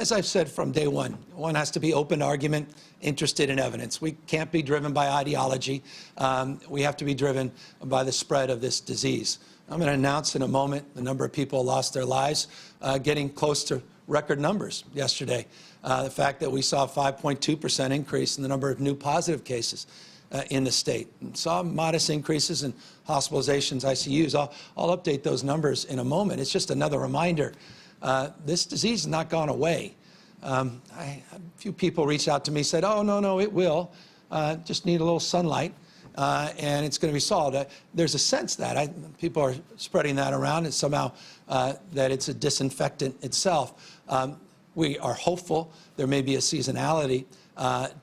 as I've said from day one, one has to be open to argument, interested in evidence. We can't be driven by ideology. We have to be driven by the spread of this disease. I'm going to announce in a moment the number of people lost their lives, getting close to record numbers yesterday. The fact that we saw a 5.2% increase in the number of new positive cases in the state. And saw modest increases in hospitalizations, ICUs. I'll update those numbers in a moment. It's just another reminder. This disease has not gone away. A few people reached out to me, said, oh, no, it will. Just need a little sunlight, and it's going to be solved. There's a sense that people are spreading that around, and somehow that it's a disinfectant itself. We are hopeful there may be a seasonality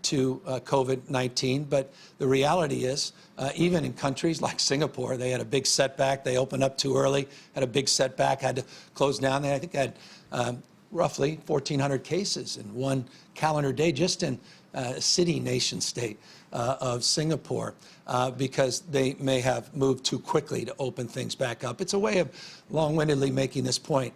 to COVID-19, but the reality is, even in countries like Singapore, they had a big setback. They opened up too early, had a big setback, had to close down. They, I think, had roughly 1,400 cases in one calendar day just in a city, nation state of Singapore, because they may have moved too quickly to open things back up. It's a way of long-windedly making this point.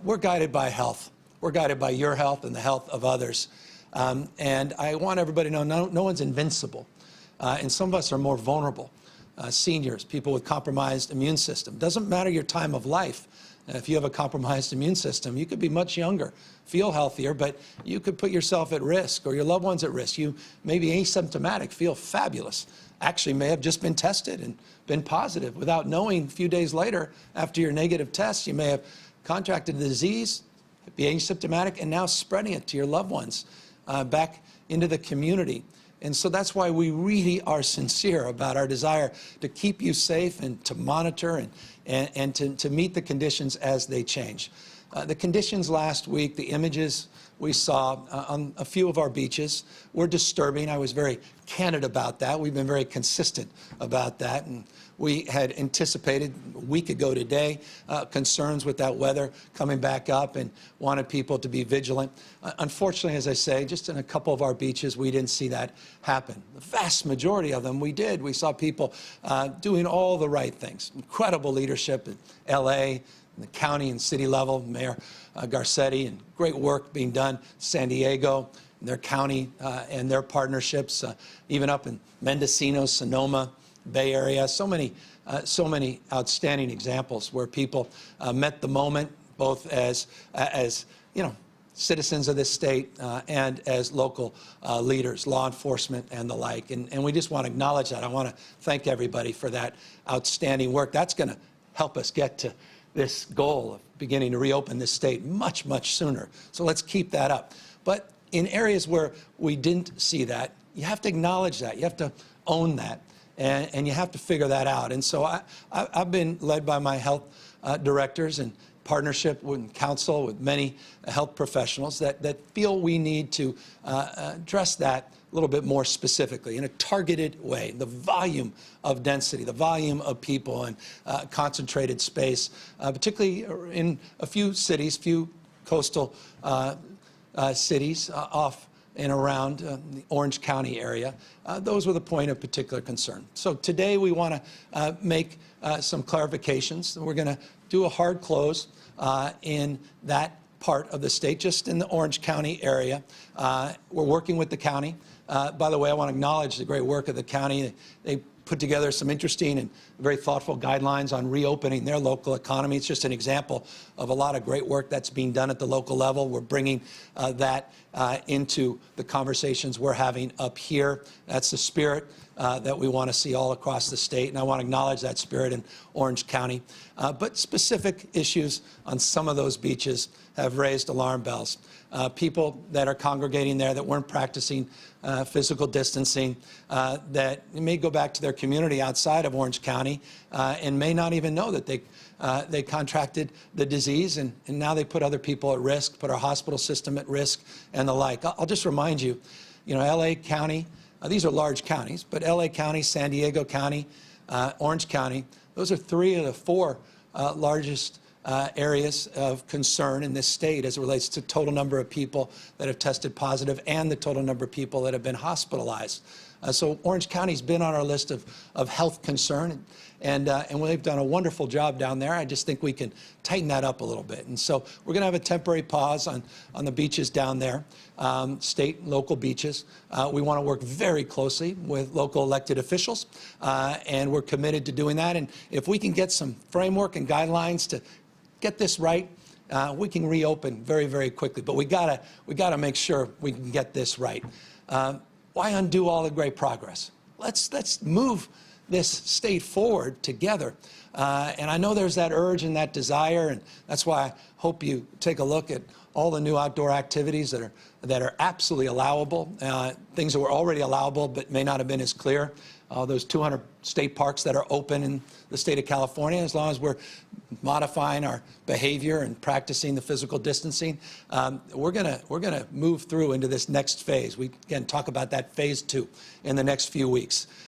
We're guided by health. We're guided by your health and the health of others. And I want everybody to know no one's invincible. And some of us are more vulnerable. Seniors, people with compromised immune system. Doesn't matter your time of life. If you have a compromised immune system, you could be much younger, feel healthier, but you could put yourself at risk or your loved ones at risk. You may be asymptomatic, feel fabulous, actually may have just been tested and been positive without knowing. A few days later, after your negative test, you may have contracted the disease, be asymptomatic, and now spreading it to your loved ones back into the community. And so that's why we really are sincere about our desire to keep you safe and to monitor and to meet the conditions as they change. The conditions last week, the images we saw on a few of our beaches were disturbing. I was very candid about that. We've been very consistent about that. And we had anticipated a week ago today concerns with that weather coming back up and wanted people to be vigilant. Unfortunately, as I say, just in a couple of our beaches, we didn't see that happen. The vast majority of them we did. We saw people doing all the right things. Incredible leadership in L.A., the county and city level, Mayor Garcetti, and great work being done. San Diego, and their county and their partnerships, even up in Mendocino, Sonoma, Bay Area. So many outstanding examples where people met the moment, both as you know, citizens of this state and as local leaders, law enforcement, and the like. And we just want to acknowledge that. I want to thank everybody for that outstanding work. That's going to help us get to this goal of beginning to reopen this state much, much sooner. So let's keep that up. But in areas where we didn't see that, you have to acknowledge that. You have to own that. And you have to figure that out. And so I've been led by my health directors in partnership with council with many health professionals that feel we need to address that a little bit more specifically in a targeted way. The volume of density, the volume of people and concentrated space, particularly in a few cities, few coastal cities off and around the Orange County area. Those were the point of particular concern. So today we want to make some clarifications. We're going to do a hard close in that part of the state, just in the Orange County area. We're working with the county. By the way, I want to acknowledge the great work of the county. They put together some interesting and very thoughtful guidelines on reopening their local economy. It's just an example of a lot of great work that's being done at the local level. We're bringing that into the conversations we're having up here. That's the spirit that we want to see all across the state, and I want to acknowledge that spirit in Orange County. But specific issues on some of those beaches have raised alarm bells. People that are congregating there that weren't practicing physical distancing, that may go back to their community outside of Orange County and may not even know that they contracted the disease, and now they put other people at risk, put our hospital system at risk, and the like. I'll just remind you, L.A. County, these are large counties, but L.A. County, San Diego County, Orange County, those are three of the four largest areas of concern in this state as it relates to total number of people that have tested positive and the total number of people that have been hospitalized. So Orange County's been on our list of health concern, and we've done a wonderful job down there. I just think we can tighten that up a little bit. And so we're going to have a temporary pause on the beaches down there, state and local beaches. We want to work very closely with local elected officials, and we're committed to doing that. And if we can get some framework and guidelines to get this right, we can reopen very, very quickly. But we gotta make sure we can get this right. Why undo all the great progress? Let's move this state forward together. And I know there's that urge and that desire, and that's why I hope you take a look at all the new outdoor activities that are absolutely allowable, things that were already allowable but may not have been as clear. Those 200 state parks that are open in the state of California, as long as we're modifying our behavior and practicing the physical distancing, we're gonna move through into this next phase. We can talk about that phase 2 in the next few weeks.